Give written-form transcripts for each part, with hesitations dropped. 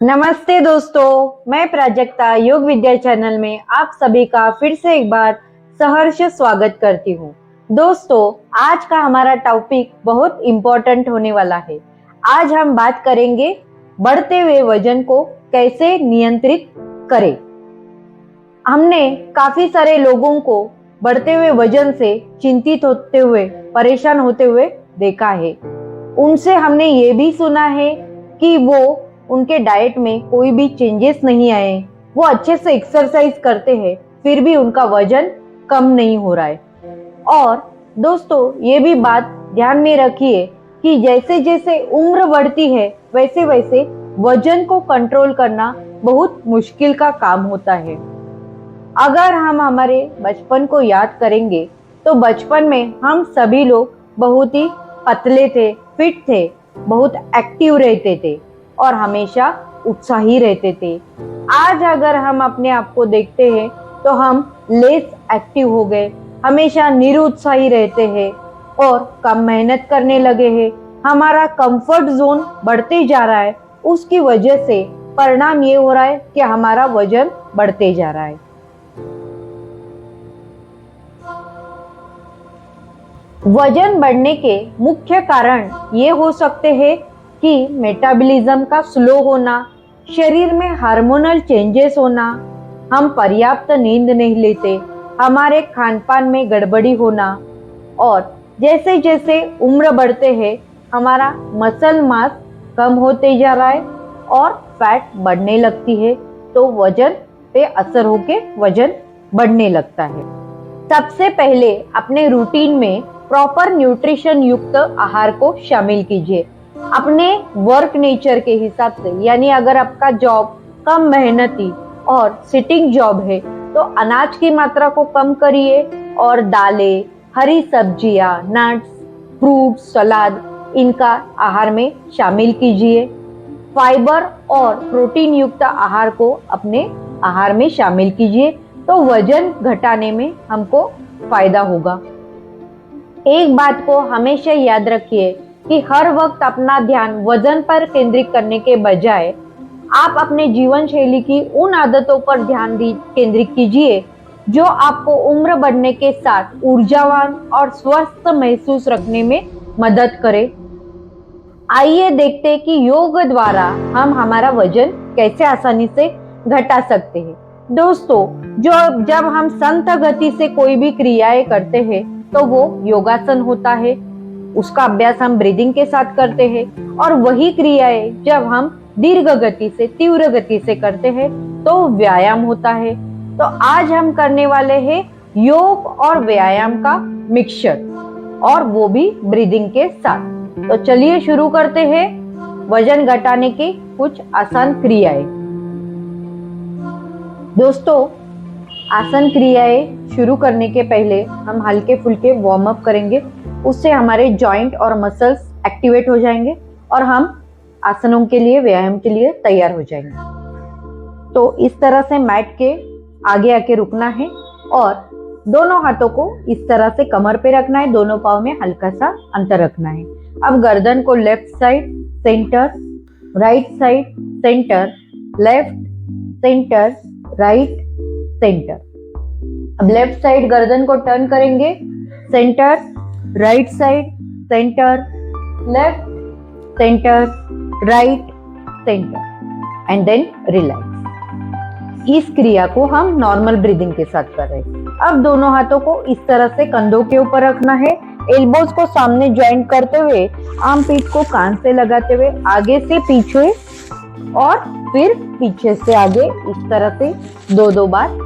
नमस्ते दोस्तों, मैं प्राजक्ता योग विद्या चैनल में आप सभी का फिर से एक बार सहर्ष स्वागत करती हूँ। दोस्तों, आज का हमारा टॉपिक बहुत इम्पोर्टेंट होने वाला है। आज हम बात करेंगे बढ़ते हुए वजन को कैसे नियंत्रित करें। हमने काफी सारे लोगों को बढ़ते हुए वजन से चिंतित होते हुए, परेशान होते हुए देखा है। उनसे हमने ये भी सुना है कि वो उनके डाइट में कोई भी चेंजेस नहीं आए, वो अच्छे से एक्सरसाइज करते हैं, फिर भी उनका वजन कम नहीं हो रहा है। और दोस्तों, ये भी बात ध्यान में रखिए कि जैसे जैसे उम्र बढ़ती है वैसे वैसे वजन को कंट्रोल करना बहुत मुश्किल का काम होता है। अगर हम हमारे बचपन को याद करेंगे तो बचपन में हम सभी लोग बहुत ही पतले थे, फिट थे, बहुत एक्टिव रहते थे और हमेशा उत्साही रहते थे। आज अगर हम अपने आप को देखते हैं तो हम लेस एक्टिव हो गए, हमेशा निरुत्साही रहते हैं और कम मेहनत करने लगे हैं। हमारा कंफर्ट जोन बढ़ते जा रहा है। उसकी वजह से परिणाम ये हो रहा है कि हमारा वजन बढ़ते जा रहा है। वजन बढ़ने के मुख्य कारण ये हो सकते हैं कि मेटाबॉलिज्म का स्लो होना, शरीर में हार्मोनल चेंजेस होना, हम पर्याप्त नींद नहीं लेते, हमारे खानपान में गड़बड़ी होना और जैसे जैसे उम्र बढ़ते हैं हमारा मसल मास कम होते जा रहा है और फैट बढ़ने लगती है, तो वजन पे असर होके वजन बढ़ने लगता है। सबसे पहले अपने रूटीन में प्रॉपर न्यूट्रिशन युक्त आहार को शामिल कीजिए। अपने वर्क नेचर के हिसाब से, यानी अगर आपका जॉब कम मेहनती और सिटिंग जॉब है तो अनाज की मात्रा को कम करिए और दालें, हरी सब्जियां, नट्स, फ्रूट, सलाद इनका आहार में शामिल कीजिए। फाइबर और प्रोटीन युक्त आहार को अपने आहार में शामिल कीजिए तो वजन घटाने में हमको फायदा होगा। एक बात को हमेशा याद रखिए कि हर वक्त अपना ध्यान वजन पर केंद्रित करने के बजाय आप अपने जीवन शैली की उन आदतों पर ध्यान केंद्रित कीजिए जो आपको उम्र बढ़ने के साथ ऊर्जावान और स्वस्थ महसूस रखने में मदद करे। आइए देखते हैं कि योग द्वारा हम हमारा वजन कैसे आसानी से घटा सकते हैं। दोस्तों, जब हम संत गति से कोई भी क्रियाएं करते हैं तो वो योगासन होता है। उसका अभ्यास हम ब्रीदिंग के साथ करते हैं और वही क्रियाएं जब हम दीर्घ गति से, तीव्र गति से करते हैं तो व्यायाम होता है। तो आज हम करने वाले हैं योग और व्यायाम का मिक्सचर, और वो भी ब्रीदिंग के साथ। तो चलिए शुरू करते हैं वजन घटाने की कुछ आसान क्रियाएं। दोस्तों, आसान क्रियाएं शुरू करने के पहले हम हल्के फुल्के वार्म अप करेंगे। उससे हमारे जॉइंट और मसल्स एक्टिवेट हो जाएंगे और हम आसनों के लिए, व्यायाम के लिए तैयार हो जाएंगे। तो इस तरह से मैट के आगे आके रुकना है और दोनों हाथों को इस तरह से कमर पे रखना है, दोनों पाँव में हल्का सा अंतर रखना है। अब गर्दन को left side, centre, right side, centre, left, centre, right, centre. अब लेफ्ट साइड गर्दन को टर्न करेंगे, centre, right side, centre, left, centre, right, centre and then relax. इस क्रिया को हम नॉर्मल ब्रीदिंग के साथ कर रहे हैं। अब दोनों हाथों को इस तरह से कंधों के ऊपर रखना है, एल्बोज को सामने ज्वाइंट करते हुए, आर्म पीठ को कान से लगाते हुए आगे से पीछे और फिर पीछे से आगे, इस तरह से दो बार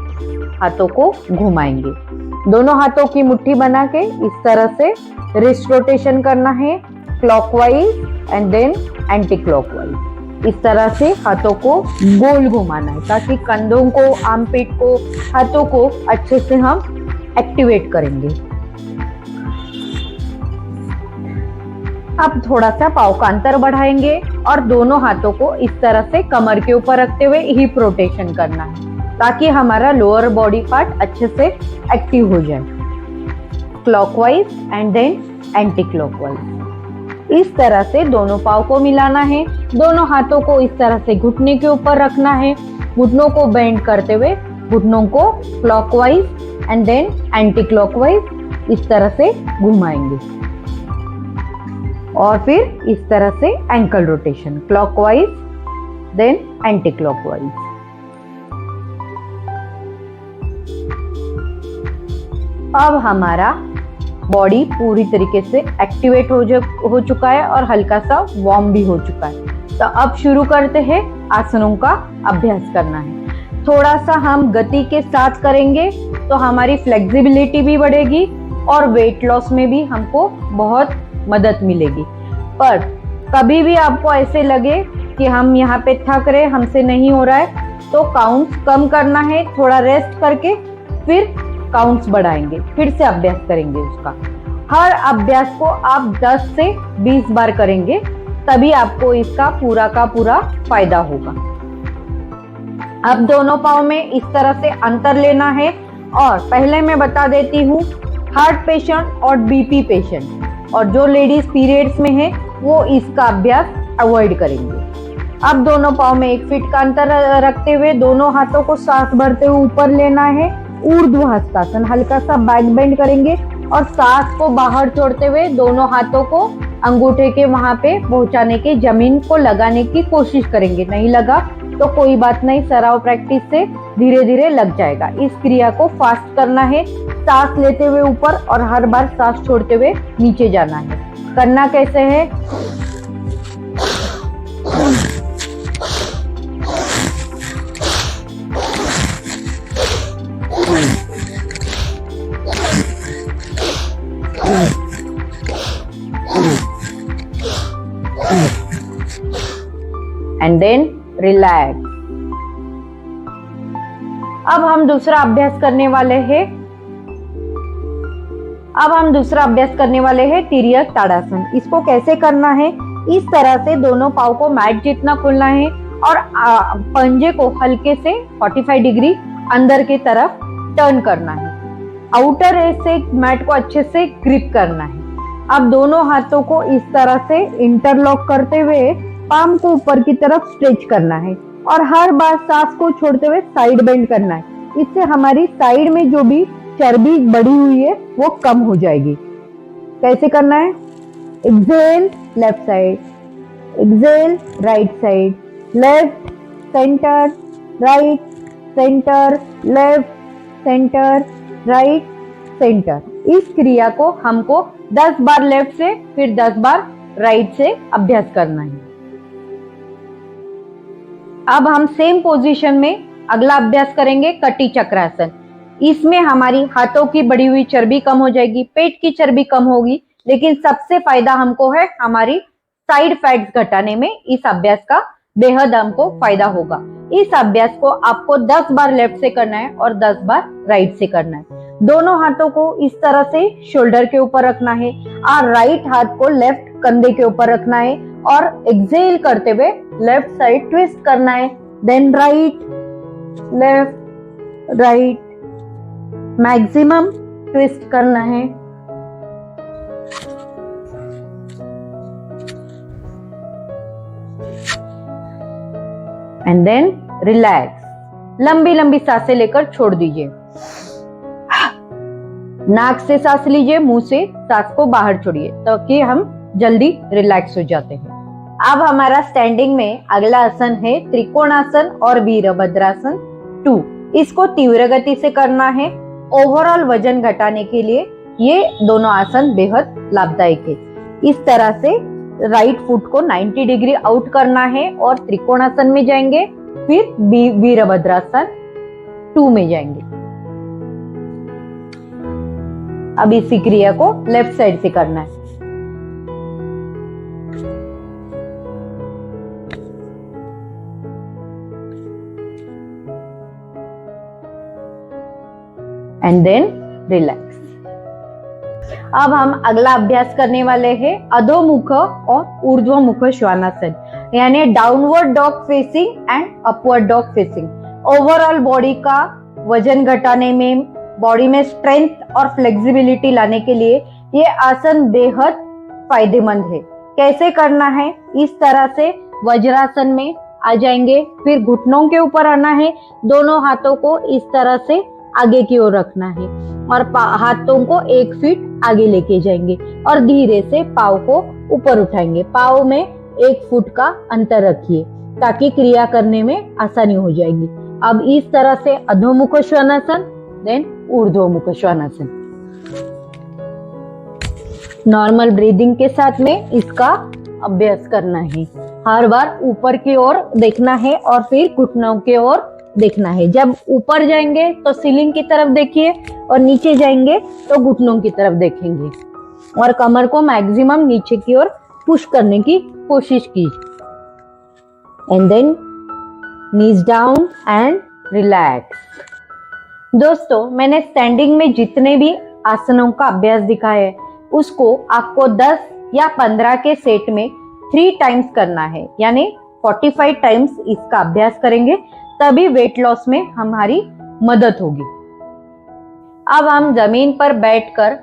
हाथों को घुमाएंगे। दोनों हाथों की मुट्ठी बना के इस तरह से रिस्ट रोटेशन करना है, clockwise and then anti clockwise. इस तरह से हाथों को गोल घुमाना है ताकि कंधों को, आर्मपिट को, हाथों को अच्छे से हम एक्टिवेट करेंगे। अब थोड़ा सा पाँव का अंतर बढ़ाएंगे और दोनों हाथों को इस तरह से कमर के ऊपर रखते हुए हिप रोटेशन करना है ताकि हमारा लोअर बॉडी पार्ट अच्छे से एक्टिव हो जाए। Clockwise and then anti clockwise. इस तरह से दोनों पाँव को मिलाना है। दोनों हाथों को इस तरह से घुटने के ऊपर रखना है। घुटनों को बेंड करते हुए घुटनों को clockwise and then anti clockwise इस तरह से घुमाएंगे और फिर इस तरह से ankle rotation, clockwise then anti clockwise. अब हमारा बॉडी पूरी तरीके से एक्टिवेट हो चुका है और हल्का सा वार्म भी हो चुका है। तो अब शुरू करते हैं आसनों का अभ्यास करना है। थोड़ा सा हम गति के साथ करेंगे तो हमारी फ्लेक्सिबिलिटी भी बढ़ेगी और वेट लॉस में भी हमको बहुत मदद मिलेगी। पर कभी भी आपको ऐसे लगे कि हम यहाँ पे थक रहे, हमसे नहीं हो रहा है, तो काउंट्स कम करना है। थोड़ा रेस्ट करके फिर काउंट्स बढ़ाएंगे, फिर से अभ्यास करेंगे उसका। हर अभ्यास को आप 10 से 20 बार करेंगे, तभी आपको इसका पूरा का पूरा फायदा होगा। अब दोनों पाँव में इस तरह से अंतर लेना है। और पहले मैं बता देती हूँ, हार्ट पेशेंट और बीपी पेशेंट और जो लेडीज पीरियड्स में है वो इसका अभ्यास अवॉइड करेंगे। अब दोनों पाँव में 1 फीट का अंतर रखते हुए दोनों हाथों को सांस भरते हुए ऊपर लेना है। ऊर्ध्व हस्तासन, हल्का सा बैक बेंड करेंगे और सांस को बाहर छोड़ते हुए दोनों हाथों को अंगूठे के वहां पे पहुंचाने के, जमीन को लगाने की कोशिश करेंगे। नहीं लगा तो कोई बात नहीं, सराव प्रैक्टिस से धीरे धीरे लग जाएगा। इस क्रिया को फास्ट करना है, सांस लेते हुए ऊपर और हर बार सांस छोड़ते हुए नीचे जाना है। करना कैसे है? And then relax. अब हम दूसरा अभ्यास करने वाले हैं तिर्यक ताड़ासन। इसको कैसे करना है? इस तरह से दोनों पाँव को मैट जितना खोलना है और पंजे को हल्के से 45 डिग्री अंदर की तरफ टर्न करना है। आउटर एज से मैट को अच्छे से ग्रिप करना है। अब दोनों हाथों को इस तरह से इंटरलॉक करते हुए पाम को ऊपर की तरफ स्ट्रेच करना है और हर बार सांस को छोड़ते हुए साइड बेंड करना है। इससे हमारी साइड में जो भी चर्बी बढ़ी हुई है वो कम हो जाएगी। कैसे करना है? एक्सेल लेफ्ट साइड, एक्सेल right side, left centre right centre, left centre right centre. इस क्रिया को हमको 10 बार लेफ्ट से फिर 10 बार राइट से अभ्यास करना है। अब हम सेम पोजीशन में अगला अभ्यास करेंगे कटी चक्रासन। इसमें हमारी हाथों की बढ़ी हुई चर्बी कम हो जाएगी, पेट की चर्बी कम होगी, लेकिन सबसे फायदा हमको है हमारी साइड फैट्स घटाने में। इस अभ्यास का बेहद हमको फायदा होगा। इस अभ्यास को आपको 10 बार लेफ्ट से करना है और 10 बार राइट से करना है। दोनों हाथों को इस तरह से शोल्डर के ऊपर रखना है और राइट हाथ को लेफ्ट कंधे के ऊपर रखना है और एक्सेल करते हुए लेफ्ट साइड ट्विस्ट करना है। Then right left right, maximum twist करना है। And then relax. लंबी लंबी सांसें लेकर छोड़ दीजिए। नाक से सांस लीजिए, मुंह से सांस को बाहर छोड़िए ताकि हम जल्दी रिलैक्स हो जाते हैं। अब हमारा स्टैंडिंग में अगला आसन है त्रिकोणासन और वीरभद्रासन 2। इसको तीव्र गति से करना है। ओवरऑल वजन घटाने के लिए ये दोनों आसन बेहद लाभदायक है। इस तरह से राइट फुट को 90 डिग्री आउट करना है और त्रिकोणासन में जाएंगे, फिर वीरभद्रासन 2 में जाएंगे। अब इसी क्रिया को लेफ्ट साइड से करना है। And then relax. अब हम अगला अभ्यास करने वाले हैं अधोमुख और ऊर्ध्वमुख श्वानासन, यानी downward dog facing and upward dog facing. Overall body का वजन घटाने में, बॉडी में स्ट्रेंथ और फ्लेक्सिबिलिटी लाने के लिए ये आसन बेहद फायदेमंद है। कैसे करना है, इस तरह से वज्रासन में आ जाएंगे, फिर घुटनों के ऊपर आना है, दोनों हाथों को इस तरह से आगे की ओर रखना है और हाथों को 1 फीट आगे लेके जाएंगे और धीरे से पाँव को ऊपर उठाएंगे। पाँव में 1 फुट का अंतर रखिए ताकि क्रिया करने में आसानी हो जाएगी। अब इस तरह से अधोमुख Shvanasana, then ऊर्ध्वमुख Shvanasana. Normal breathing के साथ में इसका अभ्यास करना है। हर बार ऊपर की ओर देखना है और फिर घुटनों की ओर देखना है। जब ऊपर जाएंगे तो सीलिंग की तरफ देखिए और नीचे जाएंगे तो घुटनों की तरफ देखेंगे और कमर को मैक्सिमम नीचे की ओर पुश करने की कोशिश कीजिए। And then knees down and relax. दोस्तों, मैंने स्टैंडिंग में जितने भी आसनों का अभ्यास दिखाया है उसको आपको 10 या 15 के सेट में 3 टाइम्स करना है, यानी 45 टाइम्स इसका अभ्यास करेंगे, तभी वेट लॉस में हमारी मदद होगी। अब हम जमीन पर बैठकर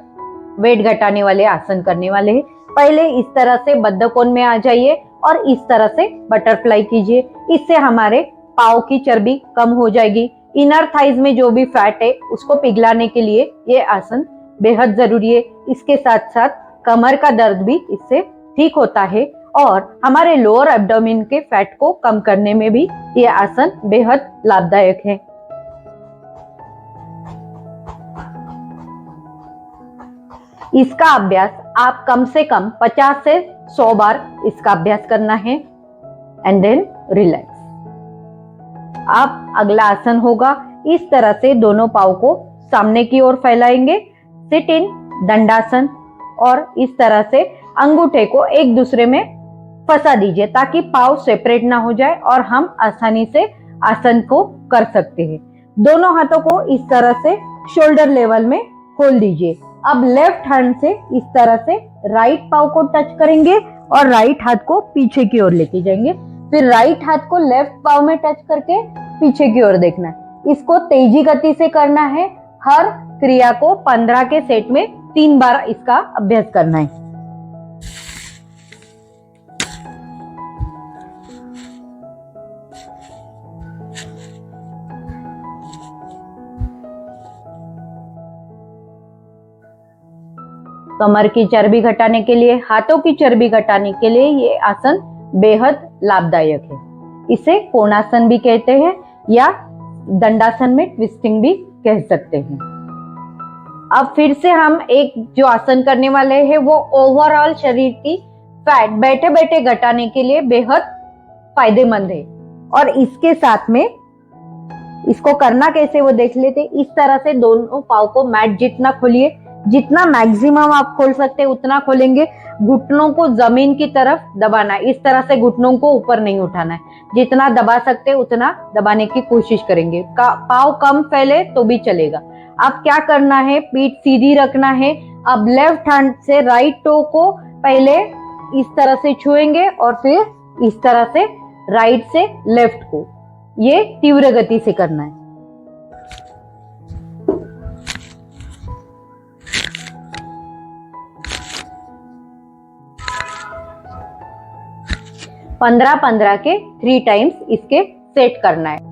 वेट घटाने वाले आसन करने वाले हैं। पहले इस तरह से बद्ध कोण में आ जाइए और इस तरह से बटरफ्लाई कीजिए। इससे हमारे पाँव की चर्बी कम हो जाएगी। इनर थाइज में जो भी फैट है उसको पिघलाने के लिए ये आसन बेहद जरूरी है। इसके साथ साथ कमर का दर्द भी इससे ठीक होता है और हमारे लोअर एब्डोमेन के फैट को कम करने में भी ये आसन बेहद लाभदायक है। इसका अभ्यास आप कम से कम 50 से 100 बार इसका अभ्यास करना है। And then relax. अब अगला आसन होगा, इस तरह से दोनों पाँव को सामने की ओर फैलाएंगे, सिट इन दंडासन, और इस तरह से अंगूठे को एक दूसरे में फंसा दीजिए ताकि पाँव सेपरेट ना हो जाए और हम आसानी से आसन को कर सकते हैं। दोनों हाथों को इस तरह से शोल्डर लेवल में खोल दीजिए। अब लेफ्ट हैंड से इस तरह से राइट पाँव को टच करेंगे और राइट हाथ को पीछे की ओर लेके जाएंगे। फिर राइट हाथ को लेफ्ट पाँव में टच करके पीछे की ओर देखना है। इसको तेजी गति से करना है। हर क्रिया को 15 के सेट में 3 बार इसका अभ्यास करना है। कमर की चर्बी घटाने के लिए, हाथों की चर्बी घटाने के लिए ये आसन बेहद लाभदायक है। इसे कोणासन भी कहते हैं या दंडासन में ट्विस्टिंग भी कह सकते हैं। अब फिर से हम एक जो आसन करने वाले हैं वो ओवरऑल शरीर की फैट बैठे बैठे घटाने के लिए बेहद फायदेमंद है। और इसके साथ में इसको करना कैसे वो देख लेते। इस तरह से दोनों पाँव को मैट जितना खोलिए, जितना मैक्सिमम आप खोल सकते हैं उतना खोलेंगे। घुटनों को जमीन की तरफ दबाना है। इस तरह से घुटनों को ऊपर नहीं उठाना है। जितना दबा सकते हैं उतना दबाने की कोशिश करेंगे। पाँव कम फैले तो भी चलेगा। अब क्या करना है, पीठ सीधी रखना है। अब लेफ्ट हैंड से राइट टो को पहले इस तरह से छुएंगे और फिर इस तरह से राइट से लेफ्ट को, ये तीव्र गति से करना है। पंद्रह के 3 टाइम्स इसके सेट करना है।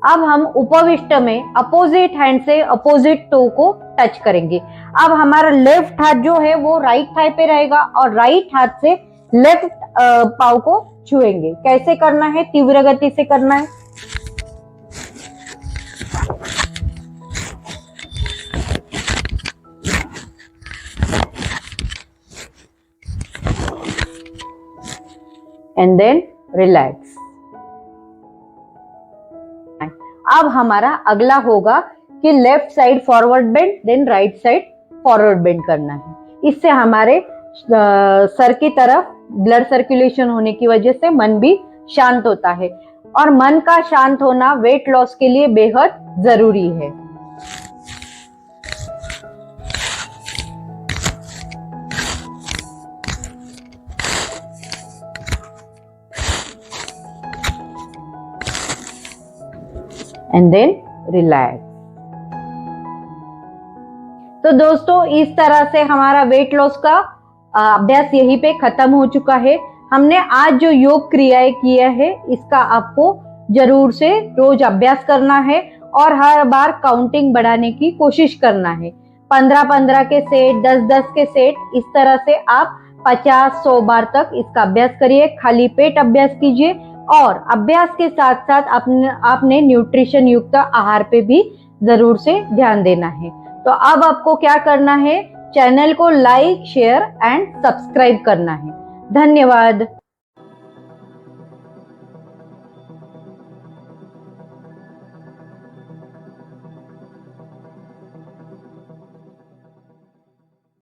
अब हम उपविष्ट में अपोजिट हैंड से अपोजिट टो को टच करेंगे। अब हमारा लेफ्ट हाथ जो है वो राइट थाई पे रहेगा और राइट हाथ से लेफ्ट पाँव को छुएंगे। कैसे करना है, तीव्र गति से करना है। And then relax. अब हमारा अगला होगा कि left side forward bend, then right side forward bend करना है। इससे हमारे सर की तरफ ब्लड सर्कुलेशन होने की वजह से मन भी शांत होता है और मन का शांत होना वेट लॉस के लिए बेहद जरूरी है। And then relax. तो दोस्तों, इस तरह से हमारा वेट लॉस का अभ्यास यहीं पे खत्म हो चुका है। हमने आज जो योग क्रियाएं किया है इसका आपको जरूर से रोज अभ्यास करना है और हर बार काउंटिंग बढ़ाने की कोशिश करना है। 15-15 के सेट, 10-10 के सेट, इस तरह से आप 50-100 बार तक इसका अभ्यास करिए। खाली पेट अभ्यास कीजिए और अभ्यास के साथ साथ आपने न्यूट्रिशन युक्त आहार पे भी जरूर से ध्यान देना है। तो अब आपको क्या करना है, चैनल को लाइक, शेयर एंड सब्सक्राइब करना है। धन्यवाद।